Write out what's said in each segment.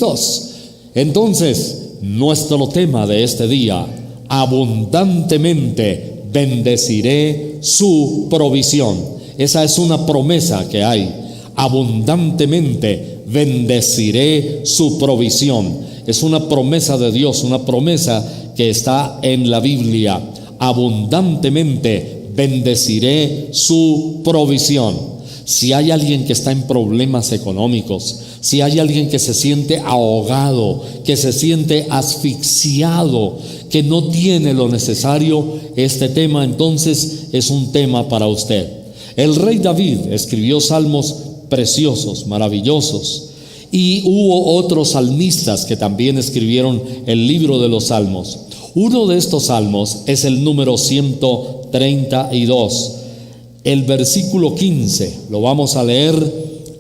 2. Entonces, nuestro tema de este día: abundantemente bendeciré su provisión. Esa es una promesa que hay. Abundantemente bendeciré su provisión. Es una promesa de Dios, una promesa que está en la Biblia. Abundantemente bendeciré su provisión. Si hay alguien que está en problemas económicos, si hay alguien que se siente ahogado, que se siente asfixiado, que no tiene lo necesario, este tema entonces es un tema para usted. El rey David escribió salmos preciosos, maravillosos, y hubo otros salmistas que también escribieron el libro de los salmos. Uno de estos salmos es el número 132. El versículo 15, lo vamos a leer.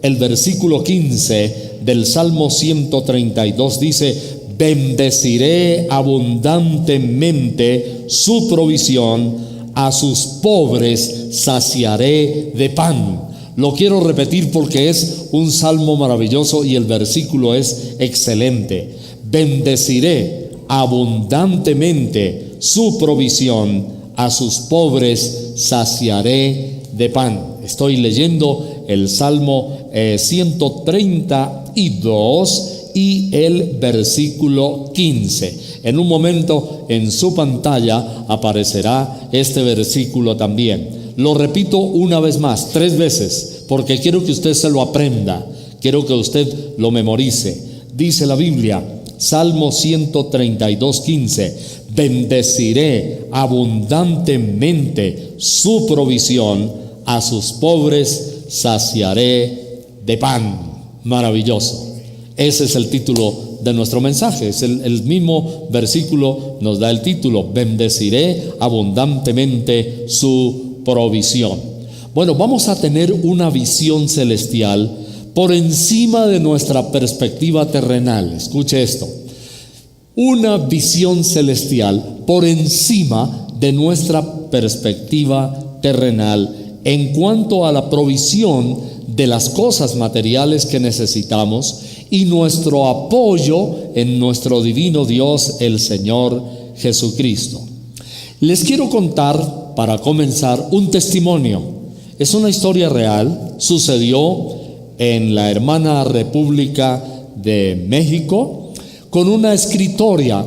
El versículo 15 del Salmo 132 dice: bendeciré abundantemente su provisión, a sus pobres saciaré de pan. Lo quiero repetir porque es un salmo maravilloso y el versículo es excelente. Bendeciré abundantemente su provisión, a sus pobres saciaré de pan. Estoy leyendo el Salmo 132 y el versículo 15. En un momento en su pantalla aparecerá este versículo también. Lo repito una vez más, 3 veces, porque quiero que usted se lo aprenda, quiero que usted lo memorice. Dice la Biblia, Salmo 132, 15: bendeciré abundantemente su provisión, a sus pobres saciaré de pan. Maravilloso. Ese es el título de nuestro mensaje. Es el mismo versículo nos da el título: bendeciré abundantemente su provisión. Bueno, vamos a tener una visión celestial por encima de nuestra perspectiva terrenal. Escuche esto: una visión celestial por encima de nuestra perspectiva terrenal en cuanto a la provisión de las cosas materiales que necesitamos y nuestro apoyo en nuestro divino Dios, el Señor Jesucristo. Les quiero contar, para comenzar, un testimonio. Es una historia real, sucedió en la hermana República de México con una escritora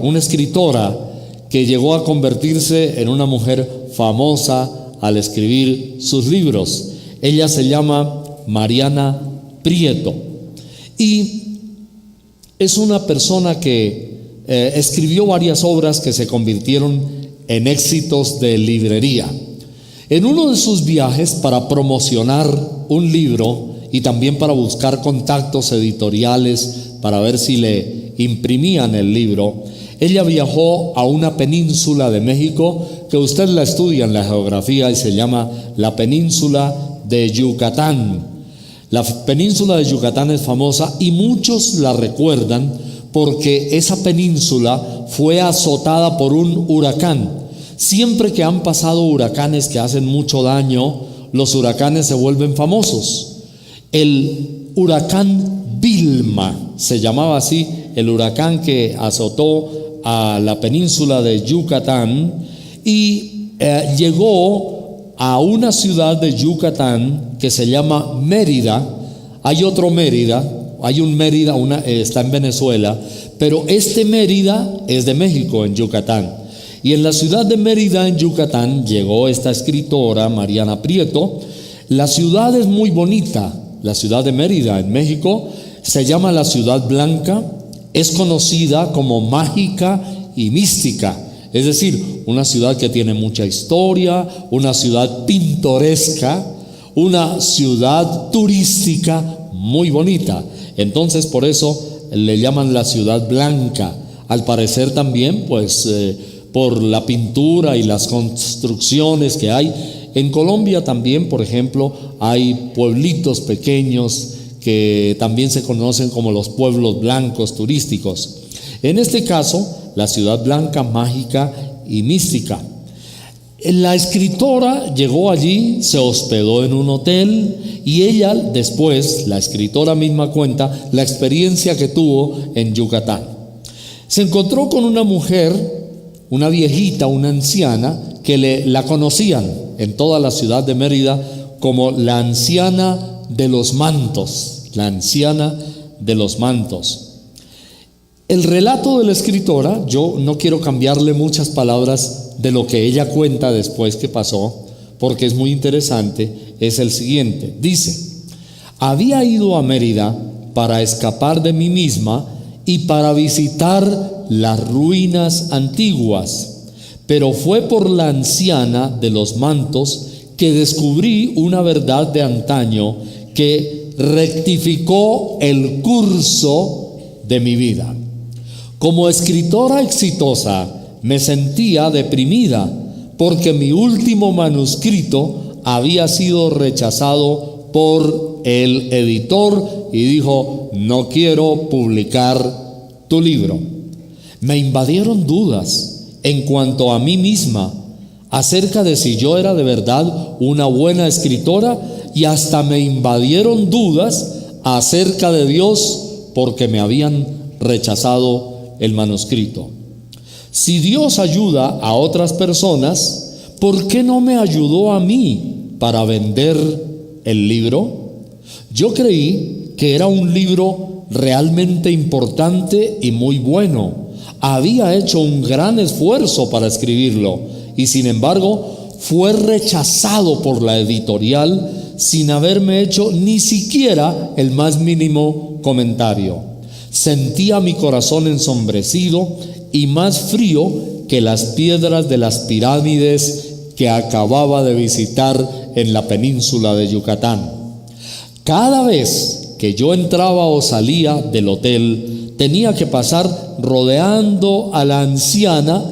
que llegó a convertirse en una mujer famosa al escribir sus libros. Ella se llama Mariana Prieto y es una persona que escribió varias obras que se convirtieron en éxitos de librería. En uno de sus viajes para promocionar un libro y también para buscar contactos editoriales para ver si le imprimían el libro, ella viajó a una península de México que usted la estudia en la geografía y se llama la península de Yucatán. La península de Yucatán es famosa y muchos la recuerdan porque esa península fue azotada por un huracán. Siempre que han pasado huracanes que hacen mucho daño, los huracanes se vuelven famosos. El huracán Vilma se llamaba así, el huracán que azotó a la península de Yucatán y llegó a una ciudad de Yucatán que se llama Mérida. Hay otro Mérida, hay un Mérida, está en Venezuela, pero este Mérida es de México, en Yucatán. Y en la ciudad de Mérida, en Yucatán, llegó esta escritora, Mariana Prieto. La ciudad es muy bonita, la ciudad de Mérida, en México, se llama la Ciudad Blanca, es conocida como mágica y mística. Es decir, una ciudad que tiene mucha historia, una ciudad pintoresca, una ciudad turística muy bonita. Entonces, por eso le llaman la Ciudad Blanca. Al parecer también, pues, por la pintura y las construcciones que hay. En Colombia también, por ejemplo, hay pueblitos pequeños que también se conocen como los pueblos blancos turísticos. En este caso, la Ciudad Blanca, mágica y mística. La escritora llegó allí, se hospedó en un hotel y ella después, la escritora misma cuenta la experiencia que tuvo en Yucatán. Se encontró con una mujer, una viejita, una anciana, que la conocían en toda la ciudad de Mérida como la anciana de los mantos, la anciana de los mantos. El relato de la escritora, yo no quiero cambiarle muchas palabras de lo que ella cuenta después que pasó, porque es muy interesante, es el siguiente. Dice: había ido a Mérida para escapar de mí misma y para visitar las ruinas antiguas, pero fue por la anciana de los mantos que descubrí una verdad de antaño que rectificó el curso de mi vida. Como escritora exitosa, me sentía deprimida porque mi último manuscrito había sido rechazado por el editor y dijo: no quiero publicar tu libro. Me invadieron dudas en cuanto a mí misma, acerca de si yo era de verdad una buena escritora, y hasta me invadieron dudas acerca de Dios porque me habían rechazado el manuscrito. Si Dios ayuda a otras personas, ¿por qué no me ayudó a mí para vender el libro? Yo creí que era un libro realmente importante y muy bueno. Había hecho un gran esfuerzo para escribirlo y sin embargo fue rechazado por la editorial sin haberme hecho ni siquiera el más mínimo comentario. Sentía mi corazón ensombrecido y más frío que las piedras de las pirámides que acababa de visitar en la península de Yucatán. Cada vez que yo entraba o salía del hotel, tenía que pasar rodeando a la anciana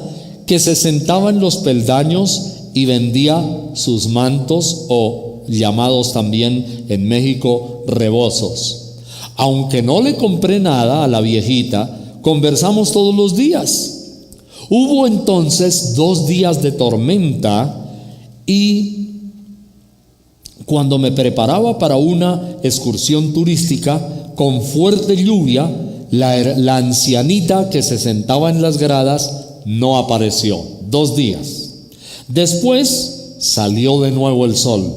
que se sentaba en los peldaños y vendía sus mantos, o llamados también en México rebozos. Aunque no le compré nada a la viejita, conversamos todos los días. Hubo entonces 2 días de tormenta y cuando me preparaba para una excursión turística con fuerte lluvia, la ancianita que se sentaba en las gradas no apareció. 2 días. Después salió de nuevo el sol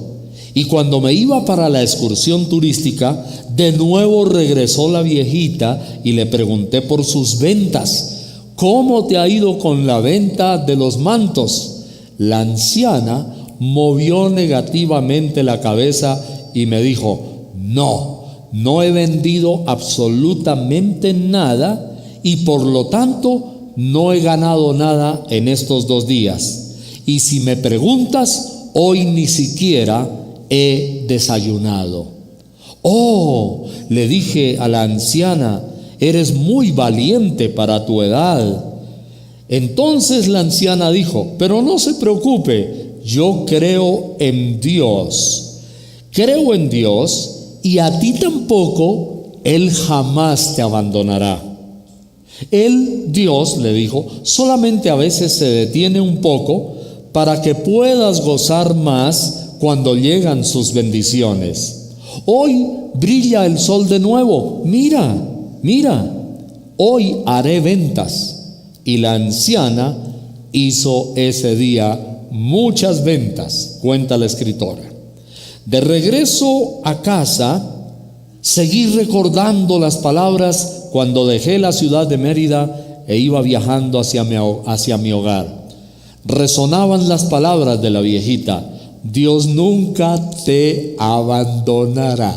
y cuando me iba para la excursión turística, de nuevo regresó la viejita y le pregunté por sus ventas. ¿Cómo te ha ido con la venta de los mantos? La anciana movió negativamente la cabeza y me dijo: no he vendido absolutamente nada y por lo tanto no he ganado nada en estos 2 días. Y si me preguntas, hoy ni siquiera he desayunado. Oh, le dije a la anciana, eres muy valiente para tu edad. Entonces la anciana dijo: pero no se preocupe, yo creo en Dios. Creo en Dios y a ti tampoco Él jamás te abandonará. Él, Dios, le dijo, solamente a veces se detiene un poco para que puedas gozar más cuando llegan sus bendiciones. Hoy brilla el sol de nuevo. Mira, hoy haré ventas. Y la anciana hizo ese día muchas ventas, cuenta la escritora. De regreso a casa, seguí recordando las palabras cuando dejé la ciudad de Mérida e iba viajando hacia mi hogar. Resonaban las palabras de la viejita: Dios nunca te abandonará.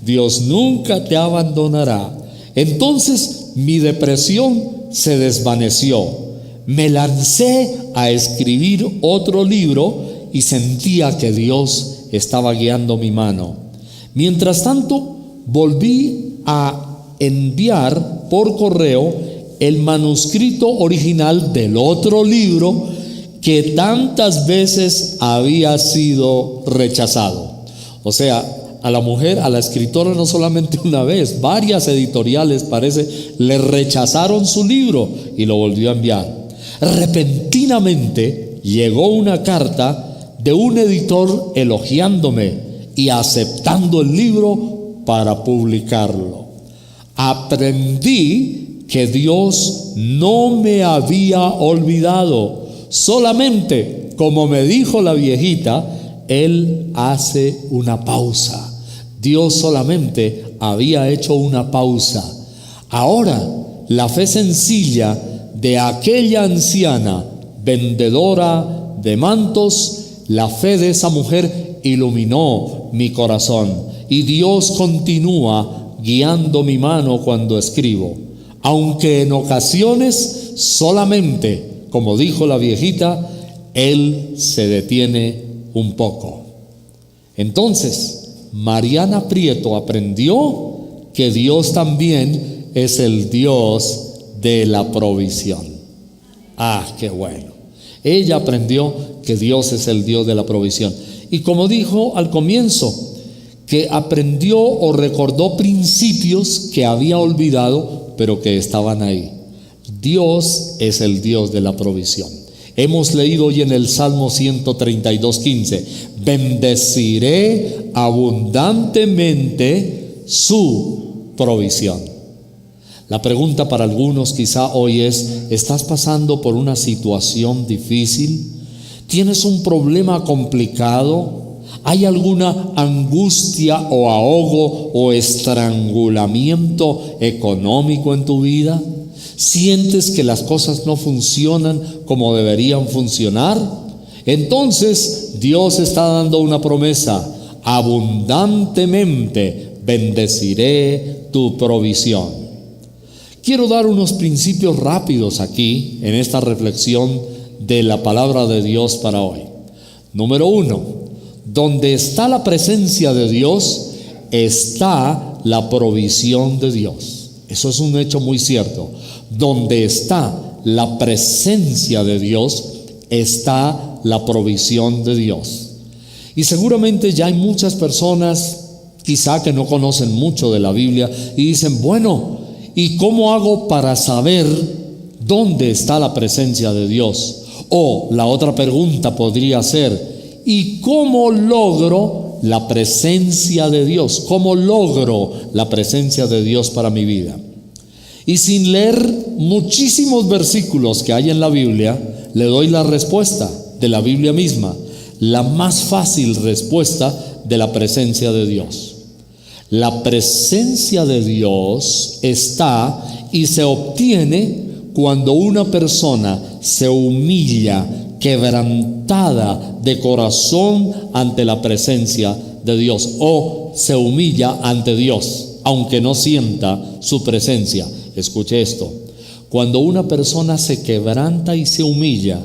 Dios nunca te abandonará. Entonces mi depresión se desvaneció. Me lancé a escribir otro libro y sentía que Dios estaba guiando mi mano. Mientras tanto, volví a enviar por correo el manuscrito original del otro libro que tantas veces había sido rechazado. O sea, a la mujer, a la escritora, no solamente una vez, varias editoriales, parece, le rechazaron su libro y lo volvió a enviar. Repentinamente llegó una carta de un editor elogiándome y aceptando el libro para publicarlo. Aprendí que Dios no me había olvidado, solamente, como me dijo la viejita, Él hace una pausa. Dios solamente había hecho una pausa. Ahora, la fe sencilla de aquella anciana vendedora de mantos, la fe de esa mujer iluminó mi corazón, y Dios continúa guiando mi mano cuando escribo, aunque en ocasiones solamente, como dijo la viejita, Él se detiene un poco. Entonces, Mariana Prieto aprendió que Dios también es el Dios de la provisión. ¡Ah, qué bueno! Ella aprendió que Dios es el Dios de la provisión. Y como dijo al comienzo, que aprendió o recordó principios que había olvidado, pero que estaban ahí. Dios es el Dios de la provisión. Hemos leído hoy en el Salmo 132:15, bendeciré abundantemente su provisión. La pregunta para algunos quizá hoy es, ¿estás pasando por una situación difícil? ¿Tienes un problema complicado? ¿Hay alguna angustia o ahogo o estrangulamiento económico en tu vida? ¿Sientes que las cosas no funcionan como deberían funcionar? Entonces Dios está dando una promesa: abundantemente bendeciré tu provisión. Quiero dar unos principios rápidos aquí en esta reflexión de la palabra de Dios para hoy. Número 1, donde está la presencia de Dios, está la provisión de Dios. Eso es un hecho muy cierto. Donde está la presencia de Dios, está la provisión de Dios. Y seguramente ya hay muchas personas, quizá que no conocen mucho de la Biblia, y dicen, bueno, ¿y cómo hago para saber dónde está la presencia de Dios? O la otra pregunta podría ser, ¿y cómo logro la presencia de Dios? ¿Cómo logro la presencia de Dios para mi vida? Y sin leer muchísimos versículos que hay en la Biblia, le doy la respuesta de la Biblia misma, la más fácil respuesta de la presencia de Dios. La presencia de Dios está y se obtiene cuando una persona se humilla, quebrantada de corazón ante la presencia de Dios, o se humilla ante Dios, aunque no sienta su presencia. Escuche esto: cuando una persona se quebranta y se humilla,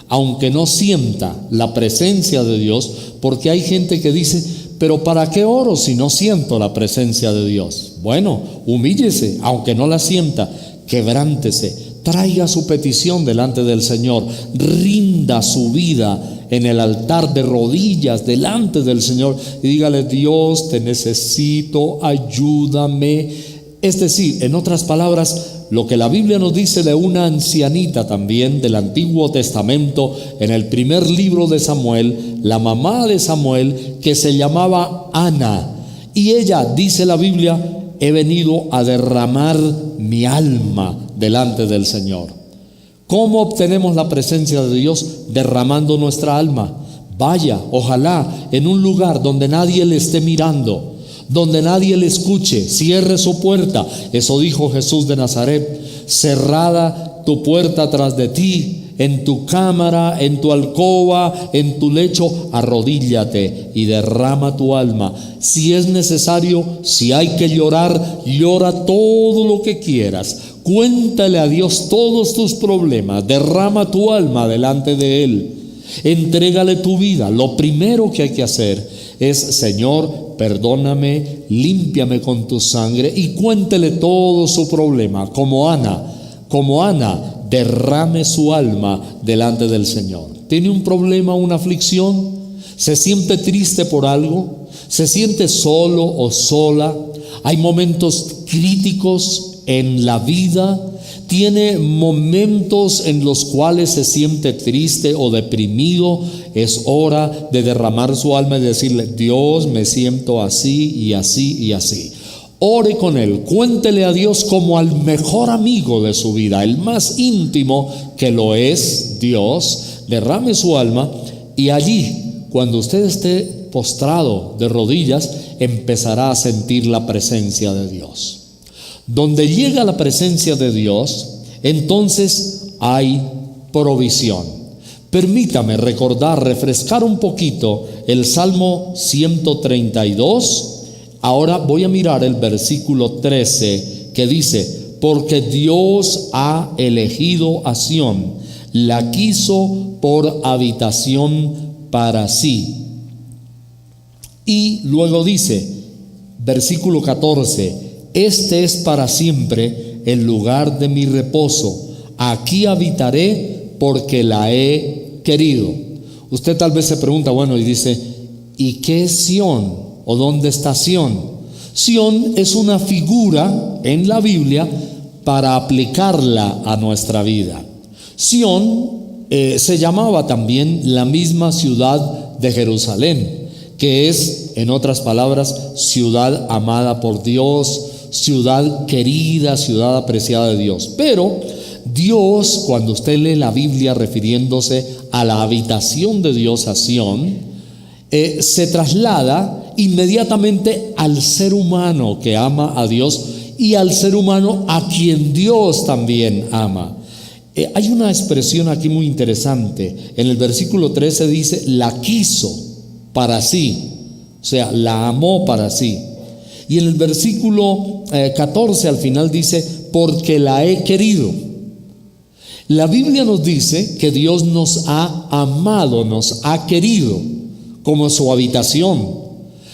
aunque no sienta la presencia de Dios, porque hay gente que dice, pero ¿para qué oro si no siento la presencia de Dios? Bueno, humíllese, aunque no la sienta, quebrántese, traiga su petición delante del Señor, rinda su vida en el altar de rodillas delante del Señor y dígale: Dios, te necesito, ayúdame. Es decir, en otras palabras, lo que la Biblia nos dice de una ancianita también del Antiguo Testamento, en el primer libro de Samuel, la mamá de Samuel, que se llamaba Ana. Y ella, dice la Biblia, he venido a derramar mi alma delante del Señor. ¿Cómo obtenemos la presencia de Dios? Derramando nuestra alma. Vaya, ojalá, en un lugar donde nadie le esté mirando, donde nadie le escuche, cierre su puerta. Eso dijo Jesús de Nazaret: cerrada tu puerta tras de ti, en tu cámara, en tu alcoba, en tu lecho, arrodíllate y derrama tu alma. Si es necesario, si hay que llorar, llora todo lo que quieras. Cuéntale a Dios todos tus problemas, derrama tu alma delante de Él. Entrégale tu vida. Lo primero que hay que hacer es: Señor, perdóname, límpiame con tu sangre, y cuéntele todo su problema. Como Ana, derrame su alma delante del Señor. ¿Tiene un problema, una aflicción? ¿Se siente triste por algo? ¿Se siente solo o sola? ¿Hay momentos críticos en la vida, tiene momentos en los cuales se siente triste o deprimido, es hora de derramar su alma y decirle: Dios, me siento así y así y así. Ore con Él, cuéntele a Dios como al mejor amigo de su vida, el más íntimo que lo es Dios. Derrame su alma y allí, cuando usted esté postrado de rodillas, empezará a sentir la presencia de Dios. Donde llega la presencia de Dios, entonces hay provisión. Permítame recordar, refrescar un poquito el Salmo 132. Ahora voy a mirar el versículo 13 que dice: porque Dios ha elegido a Sión, la quiso por habitación para sí. Y luego dice, versículo 14: este es para siempre el lugar de mi reposo, aquí habitaré porque la he querido. Usted tal vez se pregunta, bueno, y dice, ¿y qué es Sión? ¿O dónde está Sión? Sión es una figura en la Biblia para aplicarla a nuestra vida. Sión se llamaba también la misma ciudad de Jerusalén, que es, en otras palabras, ciudad amada por Dios, ciudad querida, ciudad apreciada de Dios. Pero Dios, cuando usted lee la Biblia refiriéndose a la habitación de Dios, a Sión, se traslada inmediatamente al ser humano que ama a Dios y al ser humano a quien Dios también ama. Hay una expresión aquí muy interesante. En el versículo 13 dice: la quiso para sí, o sea, la amó para sí. Y en el versículo 14 al final dice: porque la he querido. La Biblia nos dice que Dios nos ha amado, nos ha querido como su habitación.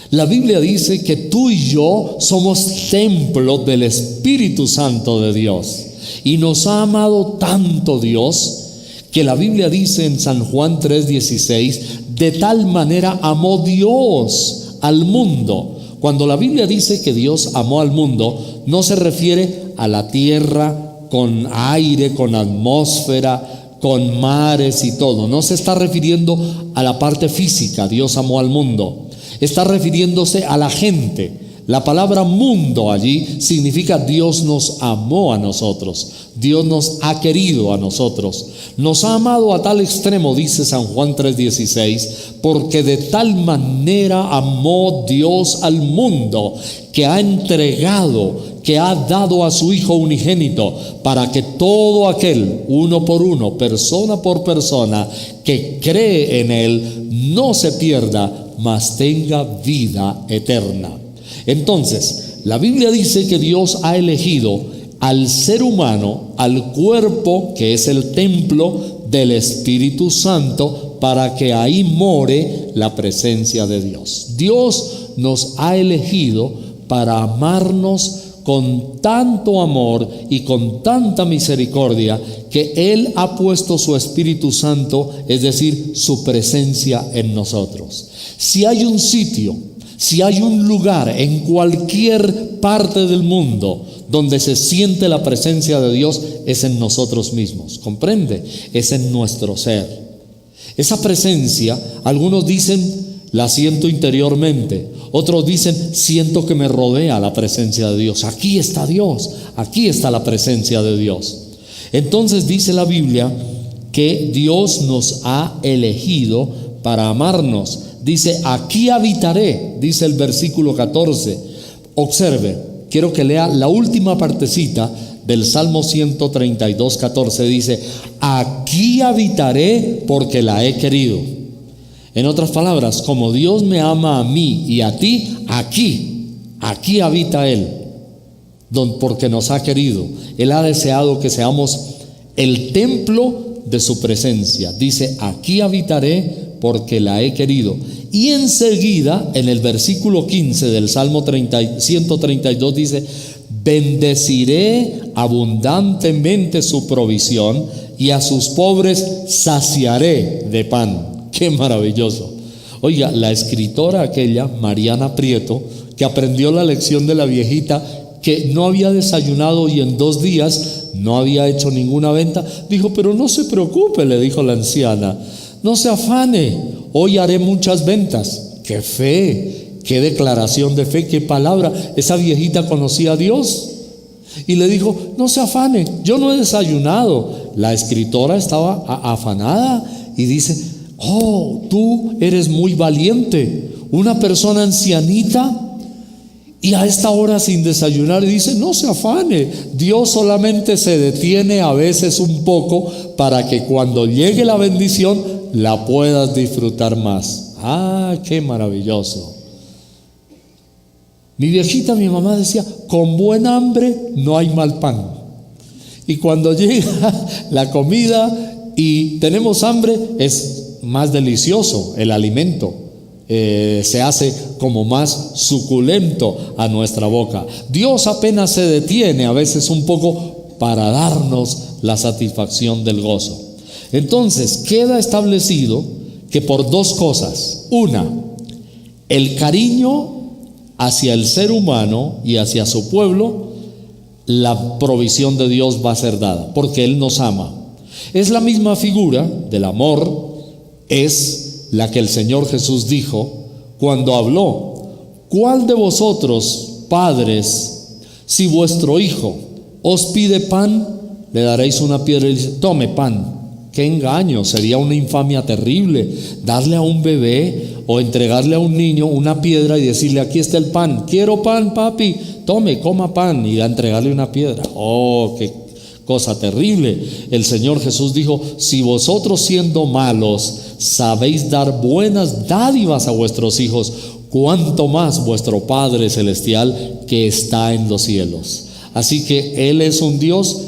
La Biblia dice que tú y yo somos templo del Espíritu Santo de Dios. Y nos ha amado tanto Dios que la Biblia dice en San Juan 3:16: de tal manera amó Dios al mundo. Cuando la Biblia dice que Dios amó al mundo, no se refiere a la tierra con aire, con atmósfera, con mares y todo. No se está refiriendo a la parte física. Dios amó al mundo. Está refiriéndose a la gente. La palabra mundo allí significa Dios nos amó a nosotros, Dios nos ha querido a nosotros, nos ha amado a tal extremo, dice San Juan 3:16, porque de tal manera amó Dios al mundo que ha entregado, que ha dado a su Hijo unigénito, para que todo aquel, uno por uno, persona por persona, que cree en Él, no se pierda, mas tenga vida eterna. Entonces, la Biblia dice que Dios ha elegido al ser humano, al cuerpo que es el templo del Espíritu Santo, para que ahí more la presencia de Dios. Dios nos ha elegido para amarnos con tanto amor y con tanta misericordia, que Él ha puesto su Espíritu Santo, es decir, su presencia en nosotros. Si hay un sitio, si hay un lugar en cualquier parte del mundo donde se siente la presencia de Dios, es en nosotros mismos, ¿comprende? Es en nuestro ser. Esa presencia, algunos dicen, la siento interiormente. Otros dicen, siento que me rodea la presencia de Dios. Aquí está Dios, aquí está la presencia de Dios. Entonces dice la Biblia que Dios nos ha elegido para amarnos. Dice, aquí habitaré, dice el versículo 14. Observe, quiero que lea la última partecita del Salmo 132, 14. Dice, aquí habitaré porque la he querido. En otras palabras, como Dios me ama a mí y a ti, aquí habita Él, porque nos ha querido. Él ha deseado que seamos el templo de su presencia. Dice, aquí habitaré porque la he querido. Y enseguida, en el versículo 15 del Salmo 132 dice, bendeciré abundantemente su provisión y a sus pobres saciaré de pan. ¡Qué maravilloso! Oiga, la escritora aquella, Mariana Prieto, que aprendió la lección de la viejita que no había desayunado y en 2 días no había hecho ninguna venta. Dijo: pero no se preocupe, le dijo la anciana, no se afane, hoy haré muchas ventas. ¡Qué fe! ¡Qué declaración de fe! ¡Qué palabra! Esa viejita conocía a Dios. Y le dijo: no se afane, yo no he desayunado. La escritora estaba afanada y dice: oh, tú eres muy valiente, una persona ancianita y a esta hora sin desayunar. Y dice: no se afane, Dios solamente se detiene a veces un poco para que cuando llegue la bendición la puedas disfrutar más. ¡Ah, qué maravilloso! Mi viejita, mi mamá decía: con buen hambre no hay mal pan. Y cuando llega la comida y tenemos hambre, es más delicioso el alimento. Se hace como más suculento a nuestra boca. Dios apenas se detiene a veces un poco para darnos la satisfacción del gozo. Entonces queda establecido que por 2 cosas: una, el cariño hacia el ser humano y hacia su pueblo, la provisión de Dios va a ser dada, porque Él nos ama. Es la misma figura del amor, es la que el Señor Jesús dijo cuando habló: ¿cuál de vosotros, padres, si vuestro hijo os pide pan, le daréis una piedra? Y dice: tome pan. ¡Qué engaño! Sería una infamia terrible darle a un bebé o entregarle a un niño una piedra y decirle: aquí está el pan, quiero pan, papi, tome, coma pan, y entregarle una piedra. ¡Oh, qué cosa terrible! El Señor Jesús dijo: si vosotros, siendo malos, sabéis dar buenas dádivas a vuestros hijos, cuánto más vuestro Padre Celestial que está en los cielos. Así que Él es un Dios,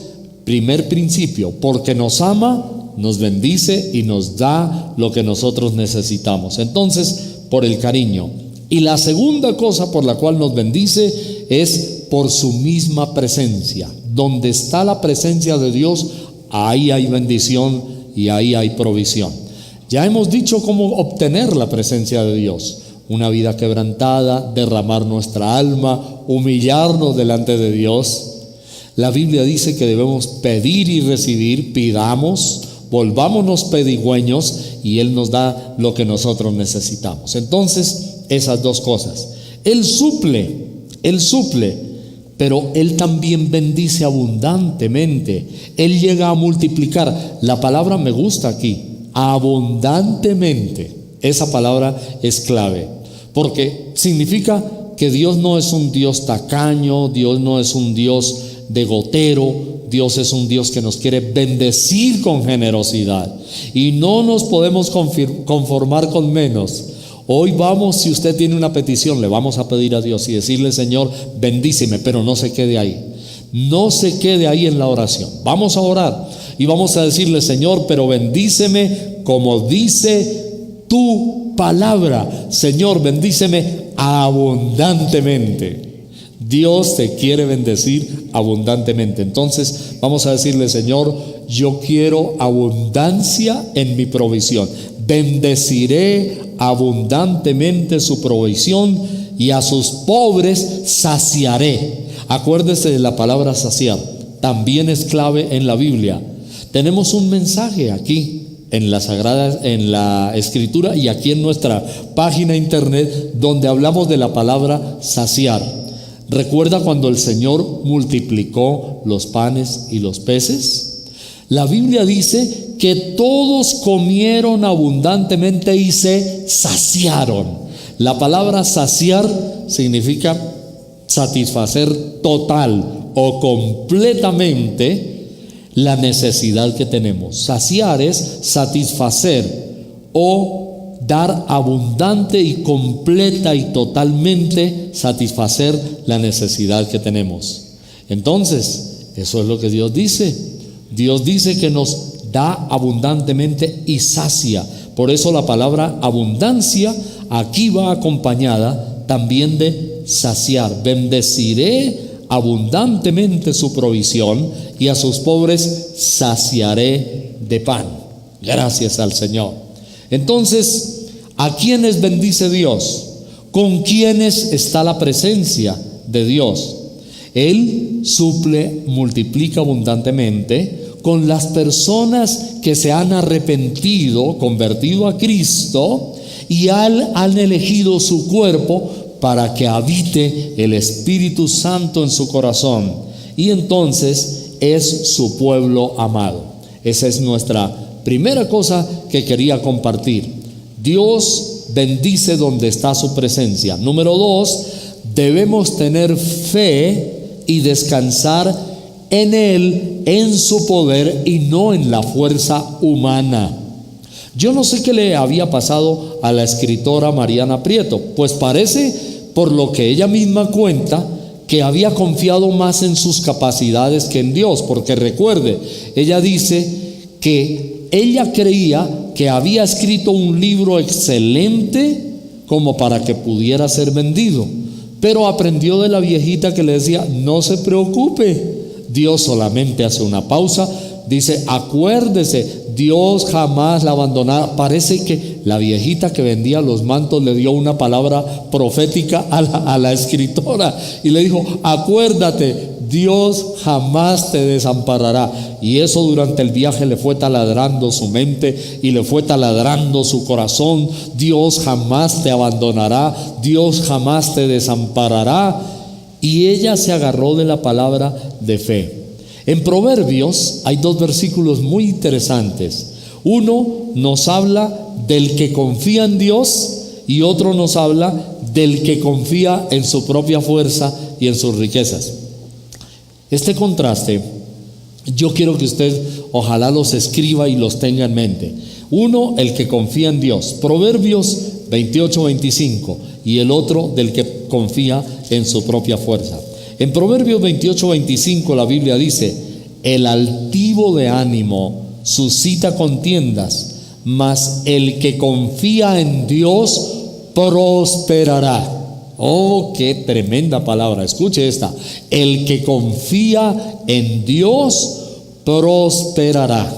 primer principio, porque nos ama, nos bendice y nos da lo que nosotros necesitamos. Entonces, por el cariño. Y la segunda cosa por la cual nos bendice es por su misma presencia. Donde está la presencia de Dios, ahí hay bendición y ahí hay provisión. Ya hemos dicho cómo obtener la presencia de Dios: una vida quebrantada, derramar nuestra alma, humillarnos delante de Dios. La Biblia dice que debemos pedir y recibir. Pidamos, volvámonos pedigüeños y Él nos da lo que nosotros necesitamos. Entonces, esas 2 cosas. Él suple, pero Él también bendice abundantemente. Él llega a multiplicar. La palabra me gusta aquí: abundantemente. Esa palabra es clave, porque significa que Dios no es un Dios tacaño, Dios no es un Dios de gotero. Dios es un Dios que nos quiere bendecir con generosidad y no nos podemos conformar con menos. Hoy vamos, si usted tiene una petición, le vamos a pedir a Dios y decirle: Señor, bendíceme, pero no se quede ahí. No se quede ahí en la oración. Vamos a orar y vamos a decirle: Señor, pero bendíceme como dice tu palabra. Señor, bendíceme abundantemente. Dios te quiere bendecir abundantemente. Entonces vamos a decirle: Señor, yo quiero abundancia en mi provisión. Bendeciré abundantemente su provisión y a sus pobres saciaré. Acuérdese de la palabra saciar. También es clave en la Biblia. Tenemos un mensaje aquí en la Escritura y aquí en nuestra página internet donde hablamos de la palabra saciar. ¿Recuerda cuando el Señor multiplicó los panes y los peces? La Biblia dice que todos comieron abundantemente y se saciaron. La palabra saciar significa satisfacer total o completamente la necesidad que tenemos. Saciar es satisfacer o dar abundante y completa y totalmente satisfacer la necesidad que tenemos. Entonces, eso es lo que Dios dice. Dios dice que nos da abundantemente y sacia. Por eso la palabra abundancia aquí va acompañada también de saciar. Bendeciré abundantemente su provisión y a sus pobres saciaré de pan. Gracias al Señor. Entonces, ¿a quiénes bendice Dios? ¿Con quiénes está la presencia de Dios? Él suple, multiplica abundantemente con las personas que se han arrepentido, convertido a Cristo y han elegido su cuerpo para que habite el Espíritu Santo en su corazón. Y entonces es su pueblo amado. Esa es nuestra primera cosa que quería compartir. Dios bendice donde está su presencia. Número 2, debemos tener fe y descansar en Él, en su poder y no en la fuerza humana. Yo no sé qué le había pasado a la escritora Mariana Prieto, pues parece, por lo que ella misma cuenta, que había confiado más en sus capacidades que en Dios, porque recuerde, ella dice que ella creía que había escrito un libro excelente como para que pudiera ser vendido, pero aprendió de la viejita que le decía: no se preocupe, Dios solamente hace una pausa, dice: acuérdese, Dios jamás la abandonará. Parece que la viejita que vendía los mantos le dio una palabra profética a la escritora y le dijo: acuérdate, Dios jamás te desamparará. Y eso durante el viaje le fue taladrando su mente y le fue taladrando su corazón. Dios jamás te abandonará, Dios jamás te desamparará. Y ella se agarró de la palabra de fe. En Proverbios hay 2 versículos muy interesantes. Uno nos habla del que confía en Dios y otro nos habla del que confía en su propia fuerza y en sus riquezas. Este contraste, yo quiero que usted ojalá los escriba y los tenga en mente. Uno, el que confía en Dios, Proverbios 28-25, y el otro del que confía en su propia fuerza. En Proverbios 28-25 la Biblia dice: el altivo de ánimo suscita contiendas, mas el que confía en Dios prosperará. Oh, qué tremenda palabra. Escuche esta: el que confía en Dios prosperará.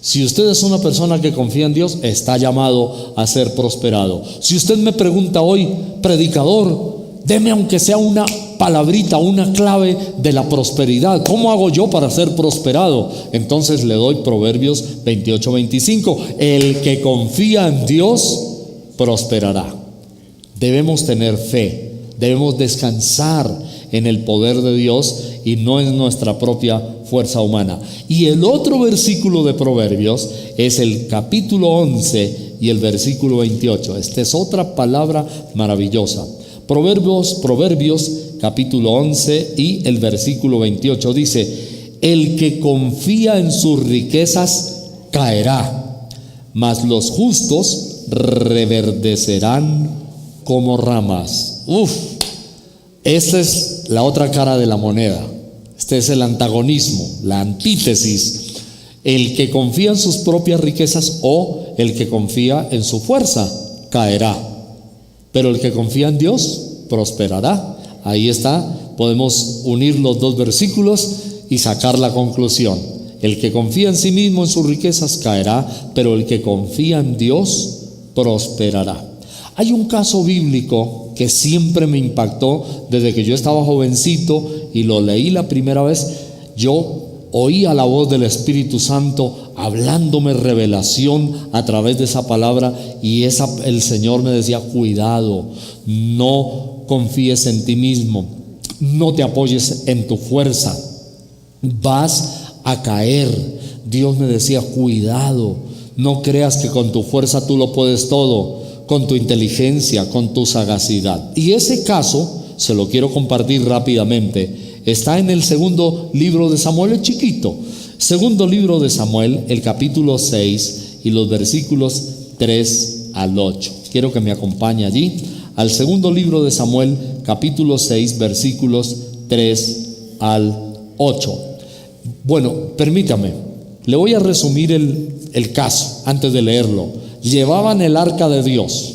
Si usted es una persona que confía en Dios, está llamado a ser prosperado. Si usted me pregunta hoy: predicador, deme aunque sea una palabrita, una clave de la prosperidad, ¿cómo hago yo para ser prosperado? Entonces le doy Proverbios 28-25: el que confía en Dios prosperará. Debemos tener fe, debemos descansar en el poder de Dios y no en nuestra propia fuerza humana. Y el otro versículo de Proverbios es el capítulo 11 y el versículo 28. Esta es otra palabra maravillosa. Proverbios capítulo 11 y el versículo 28 dice: el que confía en sus riquezas caerá, mas los justos reverdecerán como ramas. Esta es la otra cara de la moneda. Este es el antagonismo, la antítesis. El que confía en sus propias riquezas o el que confía en su fuerza caerá, pero el que confía en Dios prosperará. Ahí está, podemos unir los 2 versículos y sacar la conclusión. El que confía en sí mismo, en sus riquezas, caerá, pero el que confía en Dios prosperará. Hay un caso bíblico que siempre me impactó desde que yo estaba jovencito y lo leí la primera vez. Yo oía la voz del Espíritu Santo hablándome revelación a través de esa palabra, y el Señor me decía: cuidado, no confíes en ti mismo, no te apoyes en tu fuerza, vas a caer. Dios me decía: cuidado, no creas que con tu fuerza tú lo puedes todo, con tu inteligencia, con tu sagacidad. Y ese caso se lo quiero compartir rápidamente. Está en el segundo libro de Samuel, el chiquito. Segundo libro de Samuel, el capítulo 6 y los versículos 3 al 8. Quiero que me acompañe allí al segundo libro de Samuel, capítulo 6, versículos 3 al 8. Bueno, permítame, le voy a resumir el caso antes de leerlo. Llevaban el arca de Dios,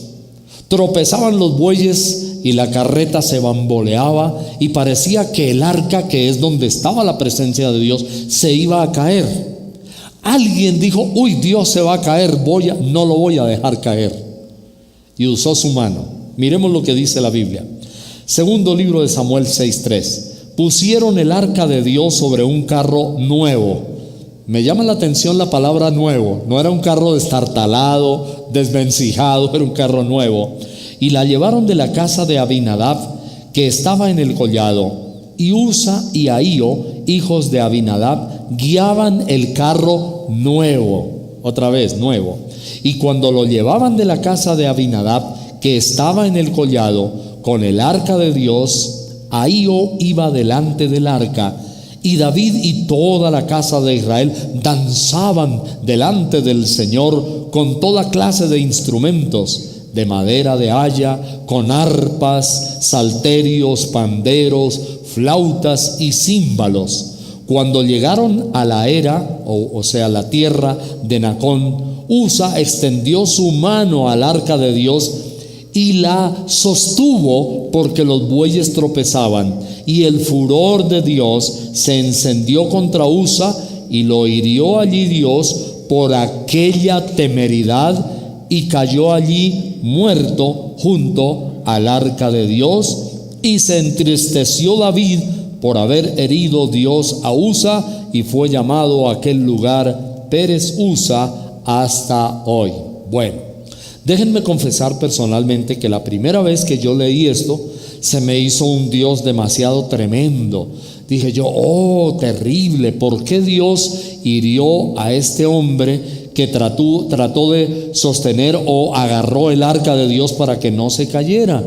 tropezaban los bueyes y la carreta se bamboleaba y parecía que el arca, que es donde estaba la presencia de Dios, se iba a caer. Alguien dijo: uy, Dios se va a caer, no lo voy a dejar caer, y usó su mano. Miremos lo que dice la Biblia. Segundo libro de Samuel 6:3: pusieron el arca de Dios sobre un carro nuevo. Me llama la atención la palabra nuevo. No era un carro destartalado, desvencijado, era un carro nuevo. Y la llevaron de la casa de Abinadab, que estaba en el collado. Y Usa y Ahío, hijos de Abinadab, guiaban el carro nuevo. Otra vez, nuevo. Y cuando lo llevaban de la casa de Abinadab, que estaba en el collado, con el arca de Dios, Ahío iba delante del arca, y David y toda la casa de Israel danzaban delante del Señor con toda clase de instrumentos, de madera de haya, con arpas, salterios, panderos, flautas y címbalos. Cuando llegaron a la era, o sea, la tierra de Nacón, Usa extendió su mano al arca de Dios y la sostuvo porque los bueyes tropezaban, y el furor de Dios se encendió contra Usa y lo hirió allí Dios por aquella temeridad, y cayó allí muerto junto al arca de Dios. Y se entristeció David por haber herido Dios a Usa, y fue llamado a aquel lugar Pérez Usa hasta hoy. Bueno, déjenme confesar personalmente que la primera vez que yo leí esto, se me hizo un Dios demasiado tremendo. Dije yo, oh, terrible, ¿por qué Dios hirió a este hombre que trató de sostener o agarró el arca de Dios para que no se cayera?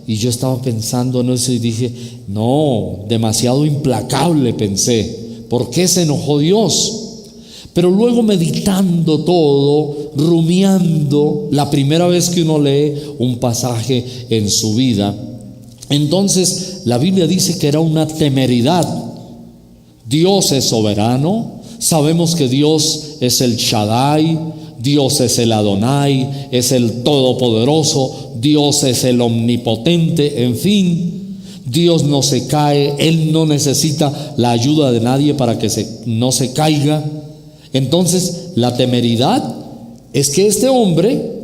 Y yo estaba pensando en eso y dije, no, demasiado implacable, pensé. ¿Por qué se enojó Dios? Pero luego, meditando todo, rumiando, la primera vez que uno lee un pasaje en su vida, entonces la Biblia dice que era una temeridad. Dios es soberano, sabemos que Dios es el Shaddai, Dios es el Adonai, es el Todopoderoso, Dios es el Omnipotente, en fin, Dios no se cae, Él no necesita la ayuda de nadie para que no se caiga. Entonces, la temeridad es que este hombre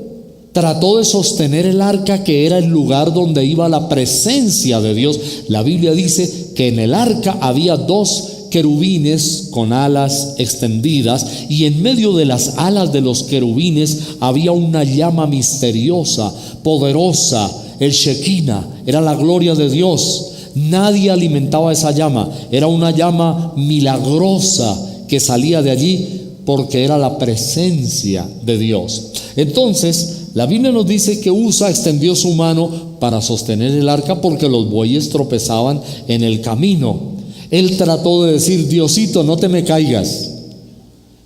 trató de sostener el arca, que era el lugar donde iba la presencia de Dios. La Biblia dice que en el arca había 2 querubines con alas extendidas, y en medio de las alas de los querubines había una llama misteriosa, poderosa, el Shekinah, era la gloria de Dios. Nadie alimentaba esa llama, era una llama milagrosa que salía de allí porque era la presencia de Dios. Entonces, la Biblia nos dice que Usa extendió su mano para sostener el arca porque los bueyes tropezaban en el camino. Él trató de decir, Diosito, no te me caigas.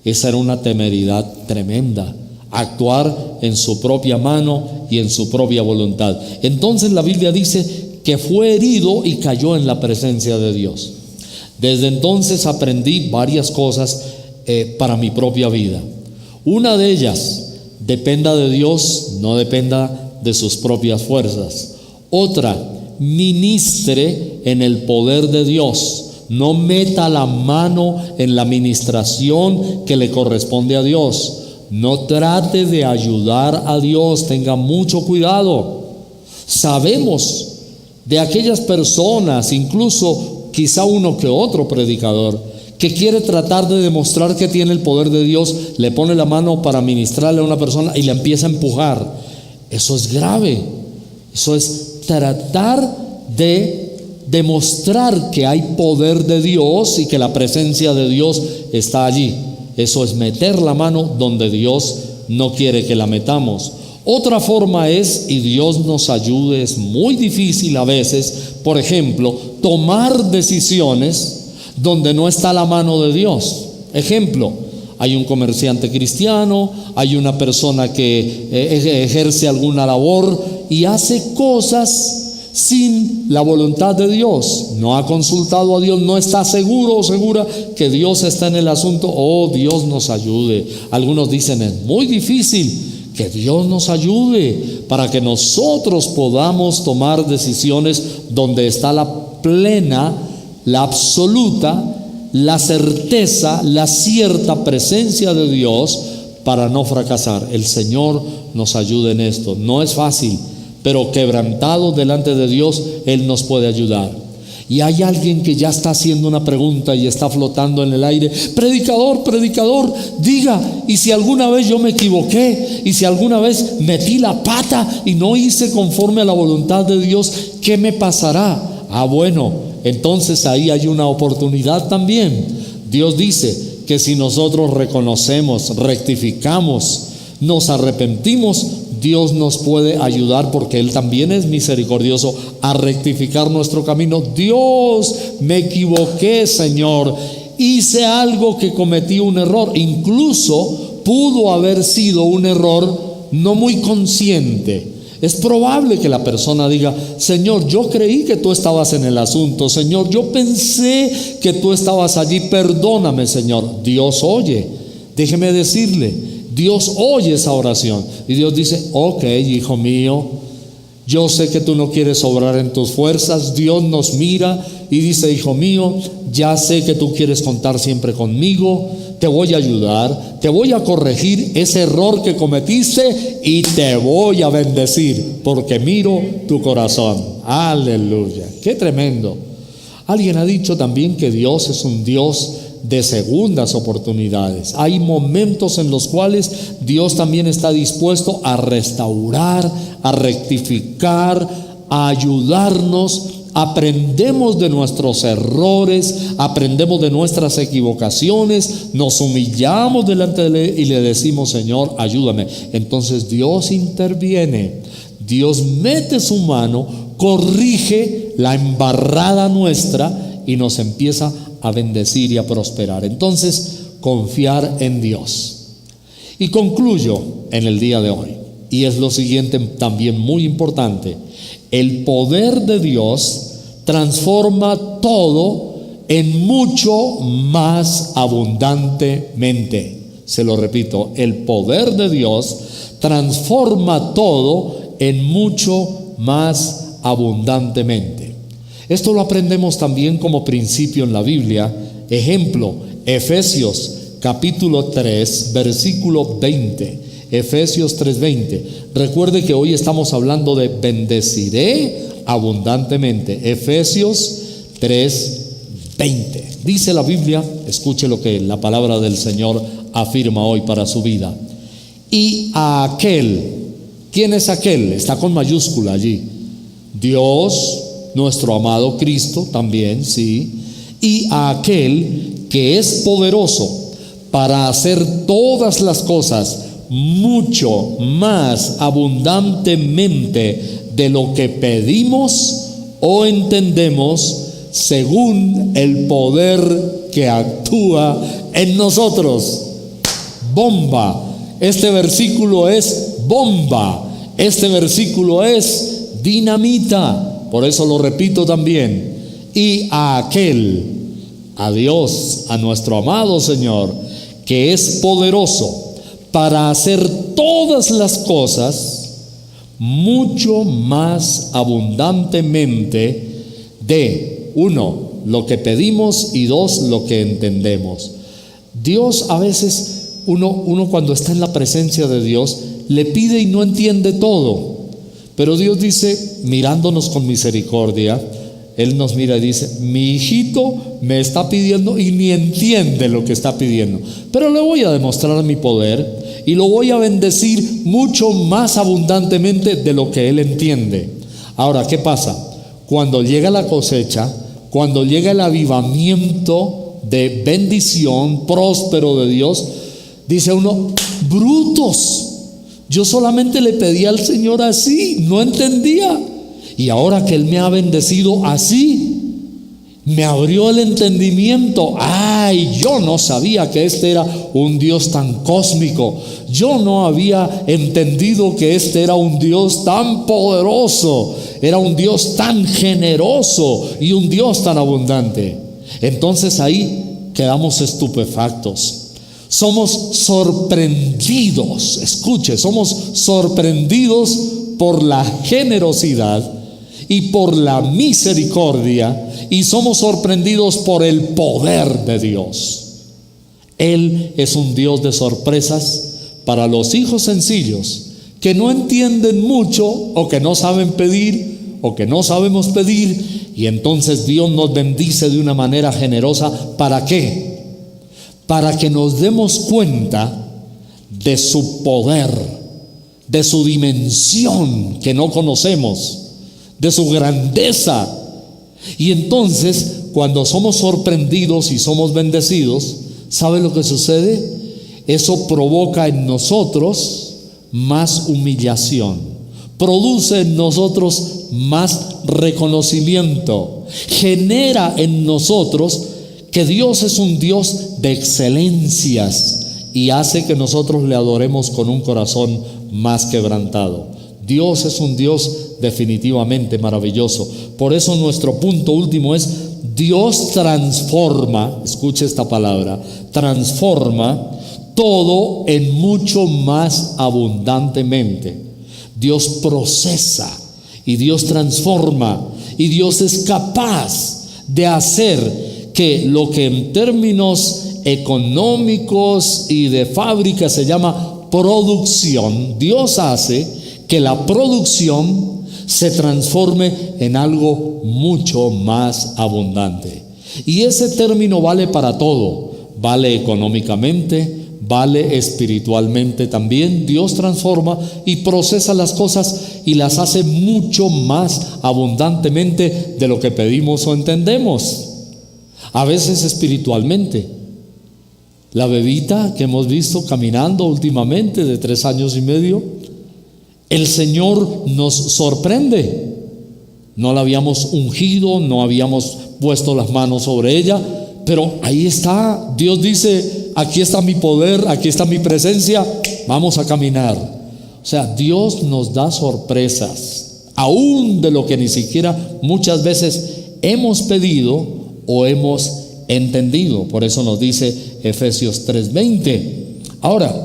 Esa era una temeridad tremenda, actuar en su propia mano y en su propia voluntad. Entonces la Biblia dice que fue herido y cayó en la presencia de Dios. Desde entonces aprendí varias cosas para mi propia vida. Una de ellas: dependa de Dios, no dependa de sus propias fuerzas. Otra: ministre en el poder de Dios. No meta la mano en la ministración que le corresponde a Dios. No trate de ayudar a Dios, tenga mucho cuidado. Sabemos de aquellas personas, incluso quizá uno que otro predicador, que quiere tratar de demostrar que tiene el poder de Dios, le pone la mano para ministrarle a una persona y le empieza a empujar. Eso es grave. Eso es tratar de demostrar que hay poder de Dios y que la presencia de Dios está allí. Eso es meter la mano donde Dios no quiere que la metamos. Otra forma es, y Dios nos ayude, es muy difícil a veces, por ejemplo, tomar decisiones donde no está la mano de Dios. Ejemplo, hay un comerciante cristiano, hay una persona que ejerce alguna labor y hace cosas sin la voluntad de Dios. No ha consultado a Dios, no está seguro o segura que Dios está en el asunto. Oh, Dios nos ayude. Algunos dicen, es muy difícil. Que Dios nos ayude para que nosotros podamos tomar decisiones donde está la plena, la absoluta, la certeza, la cierta presencia de Dios, para no fracasar. El Señor nos ayude en esto. No es fácil, pero quebrantado delante de Dios, Él nos puede ayudar. y hay alguien que ya está haciendo una pregunta y está flotando en el aire: predicador, predicador, diga, y si alguna vez yo me equivoqué, y si alguna vez metí la pata y no hice conforme a la voluntad de Dios, ¿qué me pasará? Bueno, entonces ahí hay una oportunidad también. Dios dice que si nosotros reconocemos, rectificamos, nos arrepentimos, Dios nos puede ayudar, porque Él también es misericordioso, a rectificar nuestro camino. Dios, me equivoqué, Señor, hice algo que cometí un error. Incluso pudo haber sido un error no muy consciente. Es probable que la persona diga: Señor, yo creí que tú estabas en el asunto, Señor, yo pensé que tú estabas allí, perdóname, Señor. Dios oye, déjeme decirle, Dios oye esa oración y Dios dice: ok, hijo mío, yo sé que tú no quieres obrar en tus fuerzas. Dios nos mira y dice: hijo mío, ya sé que tú quieres contar siempre conmigo, te voy a ayudar, te voy a corregir ese error que cometiste y te voy a bendecir, porque miro tu corazón. Aleluya, qué tremendo. Alguien ha dicho también que Dios es un Dios de segundas oportunidades. Hay momentos en los cuales Dios también está dispuesto a restaurar, a rectificar, a ayudarnos. Aprendemos de nuestros errores, aprendemos de nuestras equivocaciones, nos humillamos delante de Él y le decimos: Señor, ayúdame. Entonces Dios interviene, Dios mete su mano, corrige la embarrada nuestra y nos empieza a bendecir y a prosperar. Entonces, confiar en Dios. Y concluyo en el día de hoy, y es lo siguiente también muy importante: el poder de Dios transforma todo en mucho más abundantemente. Se lo repito, el poder de Dios transforma todo en mucho más abundantemente. Esto lo aprendemos también como principio en la Biblia. Ejemplo, Efesios capítulo 3, versículo 20. Efesios 3:20. Recuerde que hoy estamos hablando de bendeciré abundantemente. Efesios 3:20. Dice la Biblia, escuche lo que la palabra del Señor afirma hoy para su vida. Y a aquel, ¿quién es aquel? Está con mayúscula allí. Dios, nuestro amado Cristo también, sí. Y a aquel que es poderoso para hacer todas las cosas mucho más abundantemente de lo que pedimos o entendemos, según el poder que actúa en nosotros. Bomba. Este versículo es bomba. Este versículo es dinamita. Por eso lo repito también. Y a aquel, a Dios, a nuestro amado Señor, que es poderoso para hacer todas las cosas mucho más abundantemente de, 1, lo que pedimos, y 2, lo que entendemos. Dios, a veces uno cuando está en la presencia de Dios le pide y no entiende todo, pero Dios dice, mirándonos con misericordia, Él nos mira y dice: mi hijito me está pidiendo y ni entiende lo que está pidiendo, pero le voy a demostrar mi poder y lo voy a bendecir mucho más abundantemente de lo que él entiende. Ahora, ¿qué pasa? Cuando llega la cosecha, cuando llega el avivamiento de bendición, próspero de Dios, dice uno: brutos, yo solamente le pedí al Señor así, no entendía. Y ahora que Él me ha bendecido así, me abrió el entendimiento. Ay, yo no sabía que este era un Dios tan cósmico. Yo no había entendido que este era un Dios tan poderoso, era un Dios tan generoso y un Dios tan abundante. Entonces ahí quedamos estupefactos. Somos sorprendidos, escuche, somos sorprendidos por la generosidad y por la misericordia, y somos sorprendidos por el poder de Dios. Él es un Dios de sorpresas para los hijos sencillos que no entienden mucho o que no saben pedir o que no sabemos pedir, y entonces Dios nos bendice de una manera generosa. ¿Para qué? Para que nos demos cuenta de su poder, de su dimensión que no conocemos, de su grandeza. Y entonces, cuando somos sorprendidos y somos bendecidos, ¿sabe lo que sucede? Eso provoca en nosotros más humillación, produce en nosotros más reconocimiento, genera en nosotros que Dios es un Dios de excelencias y hace que nosotros le adoremos con un corazón más quebrantado. Dios es un Dios definitivamente maravilloso. Por eso nuestro punto último es: Dios transforma, escuche esta palabra, transforma todo en mucho más abundantemente. Dios procesa y Dios transforma, y Dios es capaz de hacer que lo que en términos económicos y de fábrica se llama producción, Dios hace que la producción se transforme en algo mucho más abundante. Y ese término vale para todo, vale económicamente, vale espiritualmente también. Dios transforma y procesa las cosas y las hace mucho más abundantemente de lo que pedimos o entendemos. A veces espiritualmente. La bebita que hemos visto caminando últimamente de 3 años y medio, el Señor nos sorprende. No la habíamos ungido, no habíamos puesto las manos sobre ella, pero ahí está. Dios dice: aquí está mi poder, aquí está mi presencia, vamos a caminar. O sea, Dios nos da sorpresas, aún de lo que ni siquiera muchas veces hemos pedido o hemos entendido. Por eso nos dice Efesios 3:20. Ahora,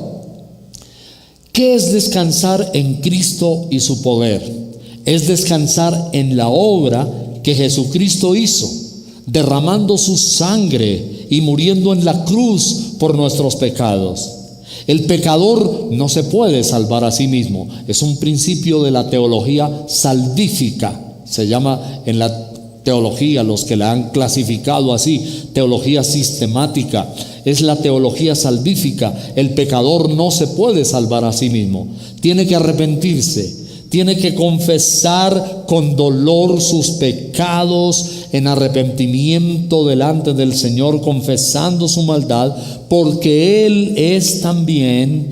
¿qué es descansar en Cristo y su poder? Es descansar en la obra que Jesucristo hizo, derramando su sangre y muriendo en la cruz por nuestros pecados. El pecador no se puede salvar a sí mismo. Es un principio de la teología salvífica. Se llama en la teología, los que la han clasificado así, teología sistemática. Es la teología salvífica. El pecador no se puede salvar a sí mismo. Tiene que arrepentirse. Tiene que confesar con dolor sus pecados en arrepentimiento delante del Señor, confesando su maldad, porque Él es también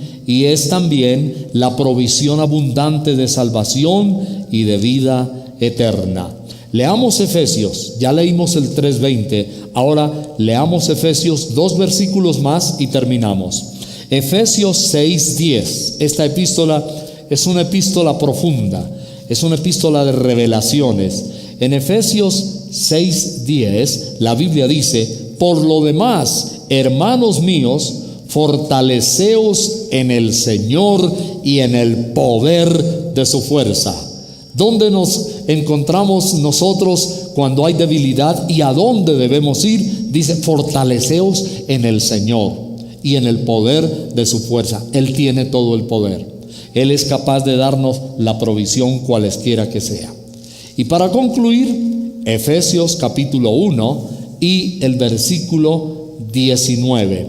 la provisión abundante de salvación y de vida eterna. Leamos Efesios, ya leímos el 3:20, ahora leamos Efesios 2 versículos más y terminamos. Efesios 6:10, esta epístola es una epístola profunda, es una epístola de revelaciones. En Efesios 6:10 la Biblia dice: por lo demás, hermanos míos, fortaleceos en el Señor y en el poder de su fuerza. ¿Dónde nos encontramos nosotros cuando hay debilidad y a dónde debemos ir? Dice: fortaleceos en el Señor y en el poder de su fuerza. Él tiene todo el poder. Él es capaz de darnos la provisión cualesquiera que sea. Y para concluir, Efesios capítulo 1 y el versículo 19.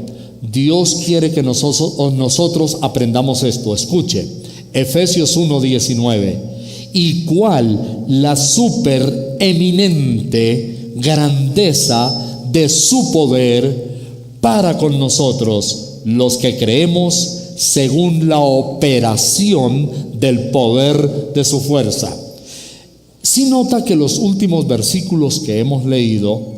Dios quiere que nosotros aprendamos esto. Escuche, Efesios 1:19. Y cuál la supereminente grandeza de su poder para con nosotros, los que creemos, según la operación del poder de su fuerza. Si nota que los últimos versículos que hemos leído